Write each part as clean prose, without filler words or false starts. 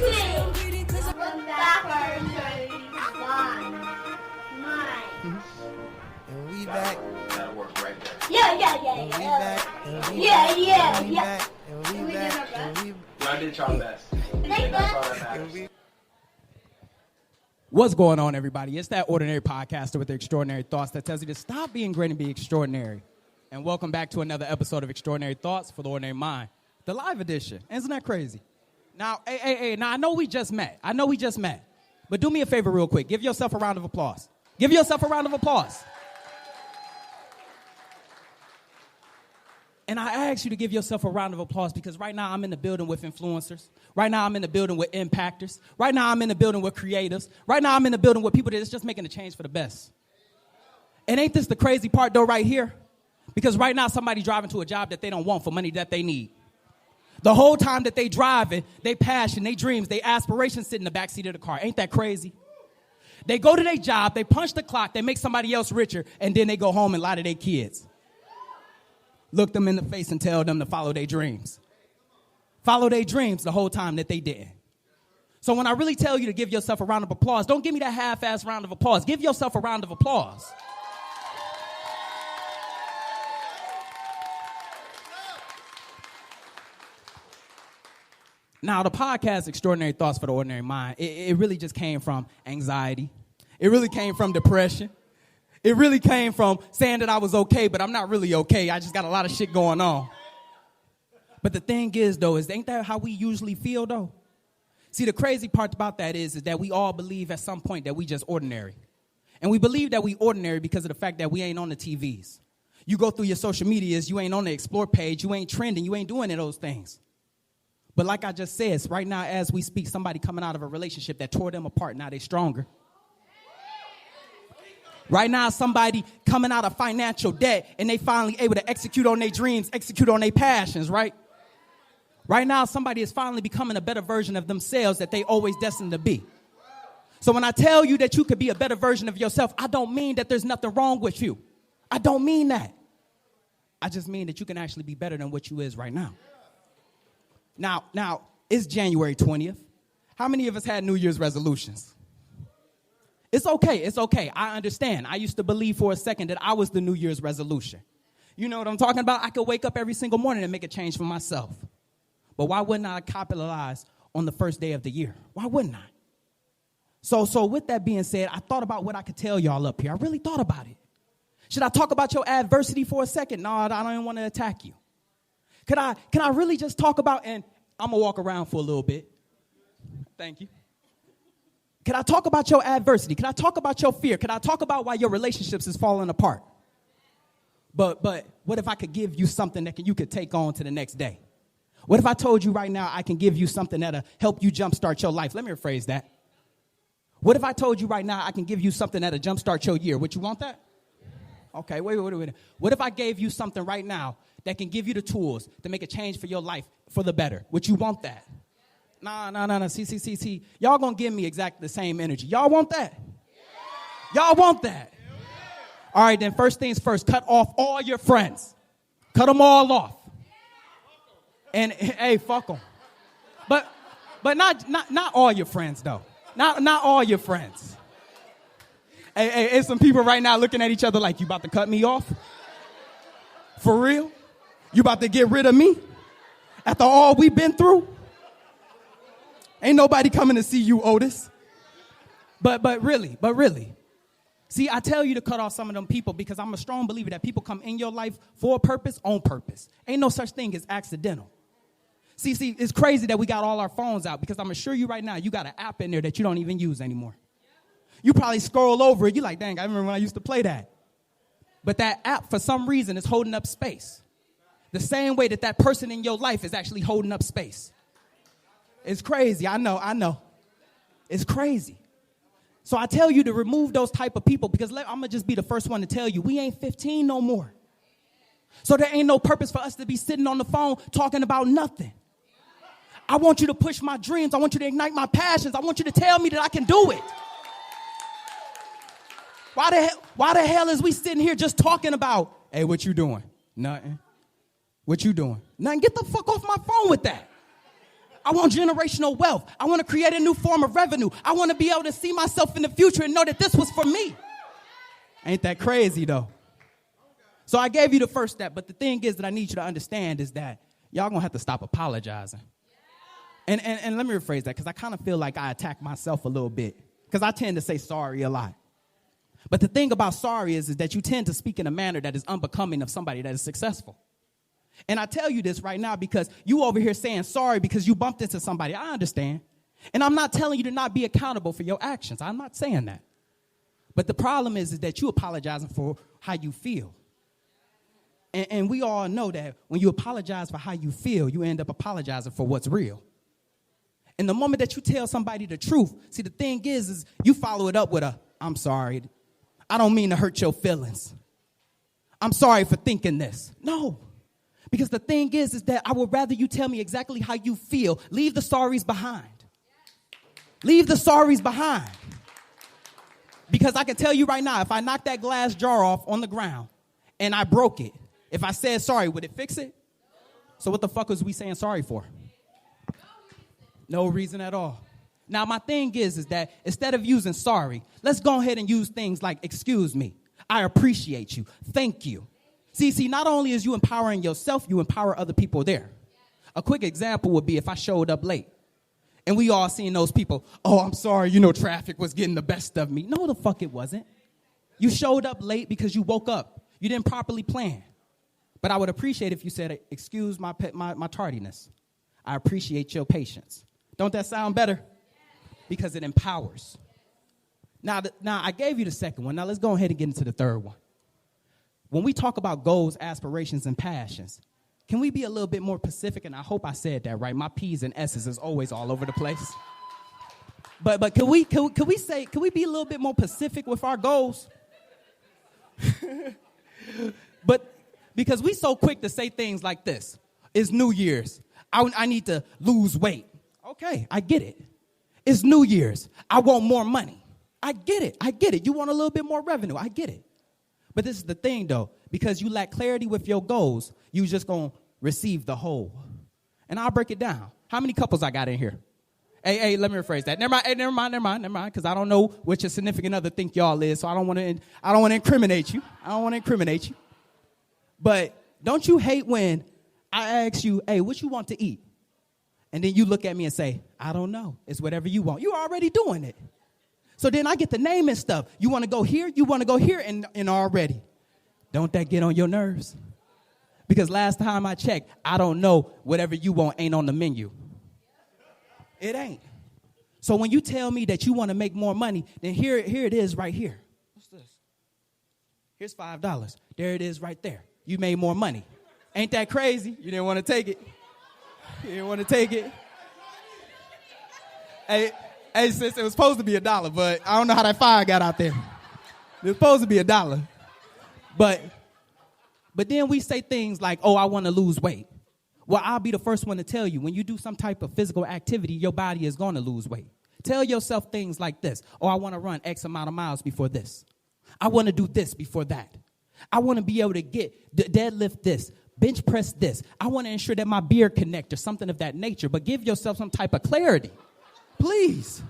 And we back. That'll work right there. And we back. And we back. And we back. And we Y'all did y'all best. That's all that matters. What's going on, everybody? It's that ordinary podcaster with the extraordinary thoughts that tells you to stop being great and be extraordinary. And welcome back to another episode of Extraordinary Thoughts for the Ordinary Mind, the live edition. Isn't that crazy? Now, now I know we just met. But do me a favor real quick. Give yourself a round of applause. Give yourself a round of applause. And I ask you to give yourself a round of applause because right now I'm in the building with influencers. Right now I'm in the building with impactors. Right now I'm in the building with creatives. Right now I'm in the building with people that's just making a change for the best. And ain't this the crazy part though right here? Because right now somebody driving to a job that they don't want for money that they need. The whole time that they driving, they passion, they dreams, they aspirations sit in the backseat of the car. Ain't that crazy? They go to their job, they punch the clock, they make somebody else richer, and then they go home and lie to their kids. Look them in the face and tell them to follow their dreams. Follow their dreams the whole time that they didn't. So when I really tell you to give yourself a round of applause, don't give me that half-ass round of applause. Give yourself a round of applause. Now, the podcast, Extraordinary Thoughts for the Ordinary Mind, it really just came from anxiety. It really came from depression. It really came from saying that I was okay, but I'm not really okay. I just got a lot of shit going on. But the thing is, though, ain't that how we usually feel, though? See, the crazy part about that is that we all believe at some point that we just ordinary. And we believe that we ordinary because of the fact that we ain't on the TVs. You go through your social medias, you ain't on the Explore page, you ain't trending, you ain't doing any of those things. But like I just said, right now as we speak, somebody coming out of a relationship that tore them apart, now they stronger. Right now, somebody coming out of financial debt and they finally able to execute on their dreams, execute on their passions, right? Right now, somebody is finally becoming a better version of themselves that they always destined to be. So when I tell you that you could be a better version of yourself, I don't mean that there's nothing wrong with you. I don't mean that. I just mean that you can actually be better than what you is right now. Now, it's January 20th. How many of us had New Year's resolutions? It's okay. I understand. I used to believe for a second that I was the New Year's resolution. You know what I'm talking about? I could wake up every single morning and make a change for myself. But why wouldn't I capitalize on the first day of the year? Why wouldn't I? So with that being said, I thought about what I could tell y'all up here. I really thought about it. Should I talk about your adversity for a second? No, I don't even want to attack you. Can I really just talk about, and I'm going to walk around for a little bit. Thank you. Can I talk about your adversity? Can I talk about your fear? Can I talk about why your relationships is falling apart? But what if I could give you something that you could take on to the next day? What if I told you right now I can give you something that'll help you jumpstart your life? Let me rephrase that. What if I told you right now I can give you something that'll jumpstart your year? Would you want that? Okay, wait. What if I gave you something right now that can give you the tools to make a change for your life for the better? Would you want that? Nah. See. Y'all gonna give me exactly the same energy. Y'all want that? Y'all want that? All right, then first things first, cut off all your friends. Cut them all off. And hey, fuck them. But not all your friends though. Not all your friends. Hey, some people right now looking at each other like, you about to cut me off? For real? You about to get rid of me? After all we've been through? Ain't nobody coming to see you, Otis. But really. See, I tell you to cut off some of them people because I'm a strong believer that people come in your life for a purpose, on purpose. Ain't no such thing as accidental. See, it's crazy that we got all our phones out because I'm assure you right now, you got an app in there that you don't even use anymore. You probably scroll over it. You're like, dang, I remember when I used to play that. But that app, for some reason, is holding up space. The same way that person in your life is actually holding up space. It's crazy. I know. It's crazy. So I tell you to remove those type of people because I'm going to just be the first one to tell you, we ain't 15 no more. So there ain't no purpose for us to be sitting on the phone talking about nothing. I want you to push my dreams. I want you to ignite my passions. I want you to tell me that I can do it. Why the hell is we sitting here just talking about, hey, what you doing? Nothing. What you doing? Nothing. Get the fuck off my phone with that. I want generational wealth. I want to create a new form of revenue. I want to be able to see myself in the future and know that this was for me. Ain't that crazy, though? So I gave you the first step, but the thing is that I need you to understand is that y'all going to have to stop apologizing. And let me rephrase that, because I kind of feel like I attack myself a little bit, because I tend to say sorry a lot. But the thing about sorry is that you tend to speak in a manner that is unbecoming of somebody that is successful. And I tell you this right now because you over here saying sorry because you bumped into somebody. I understand. And I'm not telling you to not be accountable for your actions. I'm not saying that. But the problem is that you apologizing for how you feel. And we all know that when you apologize for how you feel, you end up apologizing for what's real. And the moment that you tell somebody the truth, see, the thing is you follow it up with a, I'm sorry. I don't mean to hurt your feelings. I'm sorry for thinking this. No. Because the thing is that I would rather you tell me exactly how you feel. Leave the sorries behind. Leave the sorries behind. Because I can tell you right now, if I knocked that glass jar off on the ground and I broke it, if I said sorry, would it fix it? So what the fuck was we saying sorry for? No reason at all. Now, my thing is that instead of using sorry, let's go ahead and use things like, excuse me, I appreciate you, thank you. See, not only is you empowering yourself, you empower other people there. A quick example would be if I showed up late and we all seen those people, oh, I'm sorry, traffic was getting the best of me. No, the fuck it wasn't. You showed up late because you woke up. You didn't properly plan. But I would appreciate if you said, excuse my tardiness. I appreciate your patience. Don't that sound better? Because it empowers. Now, I gave you the second one. Now, let's go ahead and get into the third one. When we talk about goals, aspirations, and passions, can we be a little bit more specific? And I hope I said that right. My P's and S's is always all over the place. But can we be a little bit more specific with our goals? But because we so quick to say things like this. It's New Year's. I need to lose weight. Okay, I get it. It's New Year's. I want more money. I get it. You want a little bit more revenue. I get it. But this is the thing, though. Because you lack clarity with your goals, you just going to receive the whole. And I'll break it down. How many couples I got in here? Hey, let me rephrase that. Never mind, because I don't know what your significant other think y'all is, so I don't want to incriminate you. But don't you hate when I ask you, hey, what you want to eat? And then you look at me and say, I don't know. It's whatever you want. You're already doing it. So then I get the name and stuff. You want to go here? You want to go here? And already. Don't that get on your nerves? Because last time I checked, I don't know whatever you want ain't on the menu. It ain't. So when you tell me that you want to make more money, then here it is right here. What's this? Here's $5. There it is right there. You made more money. Ain't that crazy? You didn't want to take it. Hey, sis, it was supposed to be $1, but I don't know how that fire got out there. It was supposed to be $1. But then we say things like, oh, I want to lose weight. Well, I'll be the first one to tell you, when you do some type of physical activity, your body is going to lose weight. Tell yourself things like this. Oh, I want to run X amount of miles before this. I want to do this before that. I want to be able to get deadlift this, bench press this. I want to ensure that my beard connect or something of that nature. But give yourself some type of clarity. Please.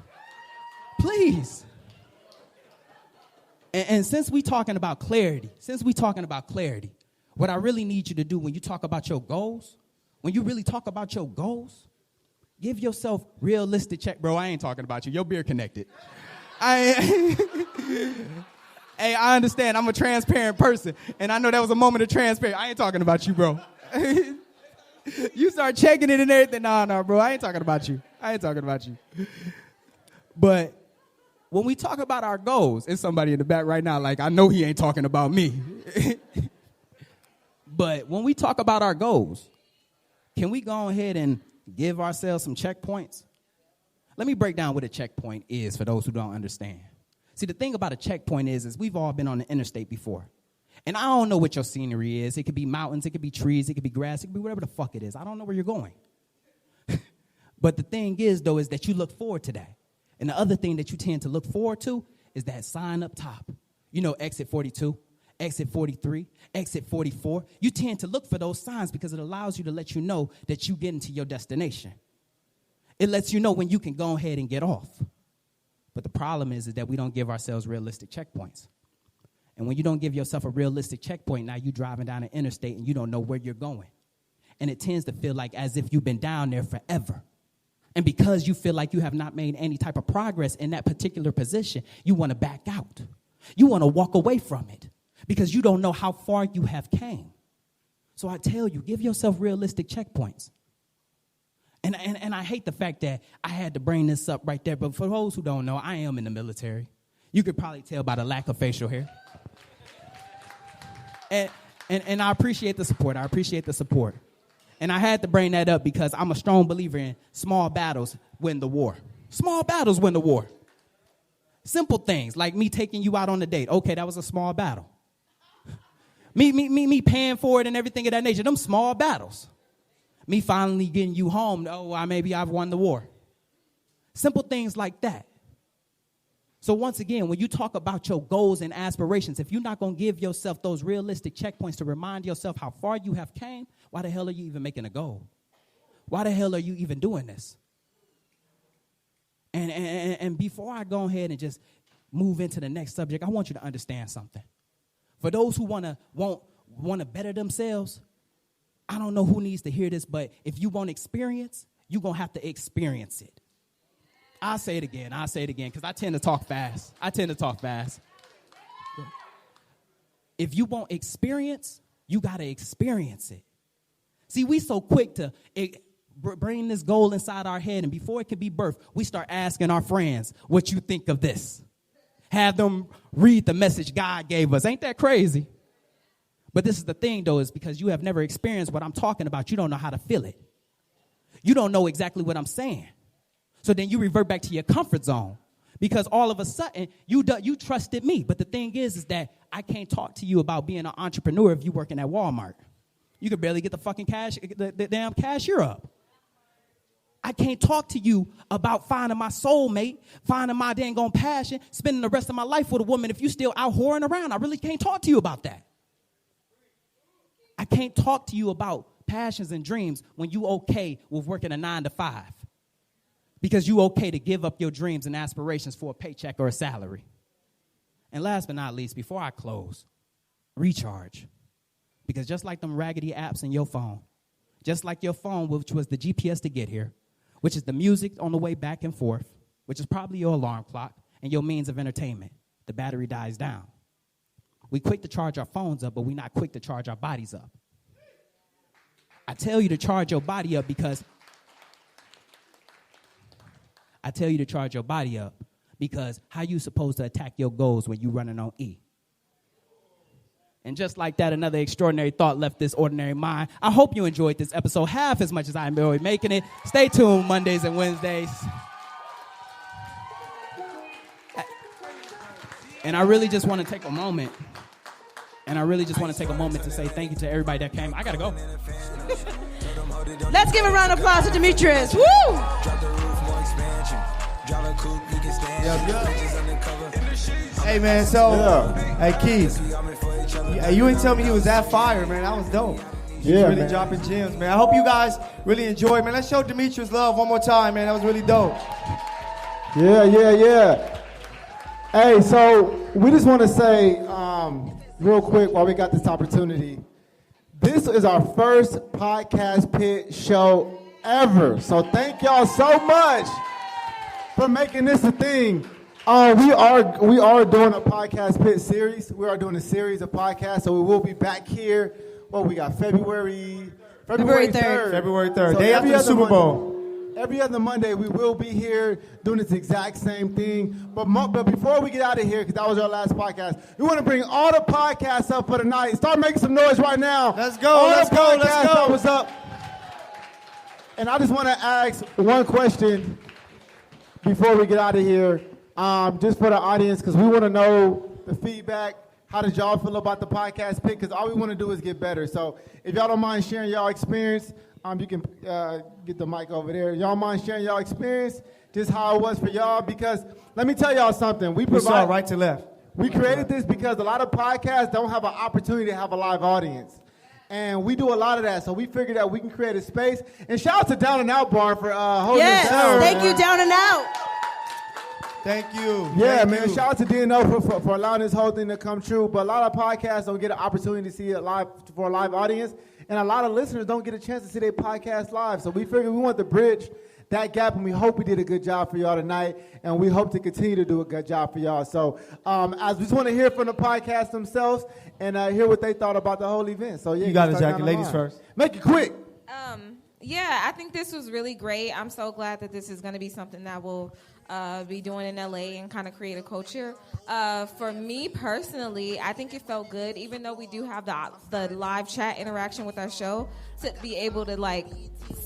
And since we talking about clarity, what I really need you to do when you talk about your goals, when you really talk about your goals, give yourself realistic check. Bro, I ain't talking about you. Your beard connected. Hey, I understand. I'm a transparent person, and I know that was a moment of transparency. I ain't talking about you, bro. You start checking it and everything. No, bro, I ain't talking about you. But when we talk about our goals, there's somebody in the back right now like, I know he ain't talking about me. But when we talk about our goals, can we go ahead and give ourselves some checkpoints? Let me break down what a checkpoint is for those who don't understand. See, the thing about a checkpoint is we've all been on the interstate before. And I don't know what your scenery is. It could be mountains, it could be trees, it could be grass, it could be whatever the fuck it is. I don't know where you're going. But the thing is, though, is that you look forward to that. And the other thing that you tend to look forward to is that sign up top. Exit 42, exit 43, exit 44. You tend to look for those signs because it allows you to let you know that you get into your destination. It lets you know when you can go ahead and get off. But the problem is that we don't give ourselves realistic checkpoints. And when you don't give yourself a realistic checkpoint, now you're driving down an interstate and you don't know where you're going. And it tends to feel like as if you've been down there forever. And because you feel like you have not made any type of progress in that particular position, you want to back out. You want to walk away from it because you don't know how far you have came. So I tell you, give yourself realistic checkpoints. And I hate the fact that I had to bring this up right there. But for those who don't know, I am in the military. You could probably tell by the lack of facial hair. And I appreciate the support. I appreciate the support. And I had to bring that up because I'm a strong believer in small battles win the war. Small battles win the war. Simple things like me taking you out on a date. Okay, that was a small battle. Me paying for it and everything of that nature. Them small battles. Me finally getting you home. Oh, maybe I've won the war. Simple things like that. So once again, when you talk about your goals and aspirations, if you're not going to give yourself those realistic checkpoints to remind yourself how far you have came, why the hell are you even making a goal? Why the hell are you even doing this? And before I go ahead and just move into the next subject, I want you to understand something. For those who want to better themselves, I don't know who needs to hear this, but if you want experience, you're going to have to experience it. I'll say it again, because I tend to talk fast. If you want experience, you got to experience it. See, we so quick to bring this goal inside our head, and before it can be birthed, we start asking our friends what you think of this. Have them read the message God gave us. Ain't that crazy? But this is the thing, though, is because you have never experienced what I'm talking about. You don't know how to feel it. You don't know exactly what I'm saying. So then you revert back to your comfort zone because all of a sudden you trusted me. But the thing is that I can't talk to you about being an entrepreneur if you're working at Walmart. You can barely get the damn cashier up. I can't talk to you about finding my soulmate, finding my dang on passion, spending the rest of my life with a woman if you still out whoring around. I really can't talk to you about that. I can't talk to you about passions and dreams when you okay with working a 9 to 5. Because you okay to give up your dreams and aspirations for a paycheck or a salary. And last but not least, before I close, recharge. Because just like them raggedy apps in your phone, just like your phone, which was the GPS to get here, which is the music on the way back and forth, which is probably your alarm clock and your means of entertainment, the battery dies down. We quick to charge our phones up, but we're not quick to charge our bodies up. I tell you to charge your body up because how you supposed to attack your goals when you running on E? And just like that, another extraordinary thought left this ordinary mind. I hope you enjoyed this episode half as much as I enjoyed making it. Stay tuned Mondays and Wednesdays. And I really just want to take a moment. To say thank you to everybody that came. I got to go. Let's give a round of applause to Demetrius. Woo! Hey, man, hey, Keith, you ain't tell me he was that fire, man. That was dope. He was really dropping gems, man. I hope you guys really enjoyed, man. Let's show Demetrius love one more time, man. That was really dope. Yeah. Hey, so we just want to say real quick while we got this opportunity, this is our first Podcast Pit show ever. So thank y'all so much for making this a thing. We are doing a Podcast Pit series. We are doing a series of podcasts, so we will be back here. We got February 3rd. February 3rd. So day after the Super Bowl. Every other Monday, we will be here doing this exact same thing. But before we get out of here, because that was our last podcast, we want to bring all the podcasts up for the night. Start making some noise right now. Let's go. Let's go. What's up? And I just want to ask one question before we get out of here, just for the audience, because we want to know the feedback. How did y'all feel about the Podcast Pit? Because all we want to do is get better. So if y'all don't mind sharing y'all experience, you can get the mic over there. Y'all mind sharing y'all experience, just how it was for y'all? Because let me tell y'all something. We saw right to left. We created this because a lot of podcasts don't have an opportunity to have a live audience. And we do a lot of that, so we figured that we can create a space. And shout out to Down and Out Bar for holding Yes, us down. thank you, Down and Out. Thank you. Yeah, Thank man. you. Shout out to DNO for allowing this whole thing to come true. But a lot of podcasts don't get an opportunity to see it live for a live audience, and a lot of listeners don't get a chance to see their podcast live. So we figured we want to bridge that gap, and we hope we did a good job for y'all tonight, and we hope to continue to do a good job for y'all. So as we just want to hear from the podcast themselves and hear what they thought about the whole event. So yeah, You got it, start Jackie. down the Ladies line. first. Make it quick. Yeah, I think this was really great. I'm so glad that this is going to be something that we'll be doing in LA and kind of create a culture. For me personally, I think it felt good, even though we do have the live chat interaction with our show, to be able to like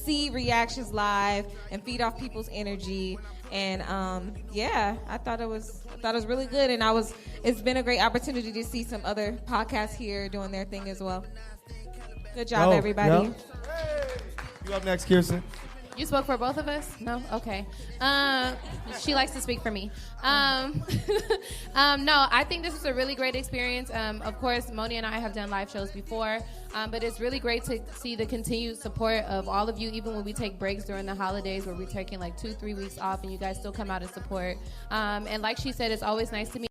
see reactions live and feed off people's energy. And yeah, I thought it was really good, and it's been a great opportunity to see some other podcasts here doing their thing as well. Good job, everybody. Yep. You up next, Kirsten? You spoke for both of us? No? Okay. She likes to speak for me. No, I think this was a really great experience. Of course, Moni and I have done live shows before, but it's really great to see the continued support of all of you, even when we take breaks during the holidays where we're taking like 2-3 weeks off and you guys still come out and support. And like she said, it's always nice to meet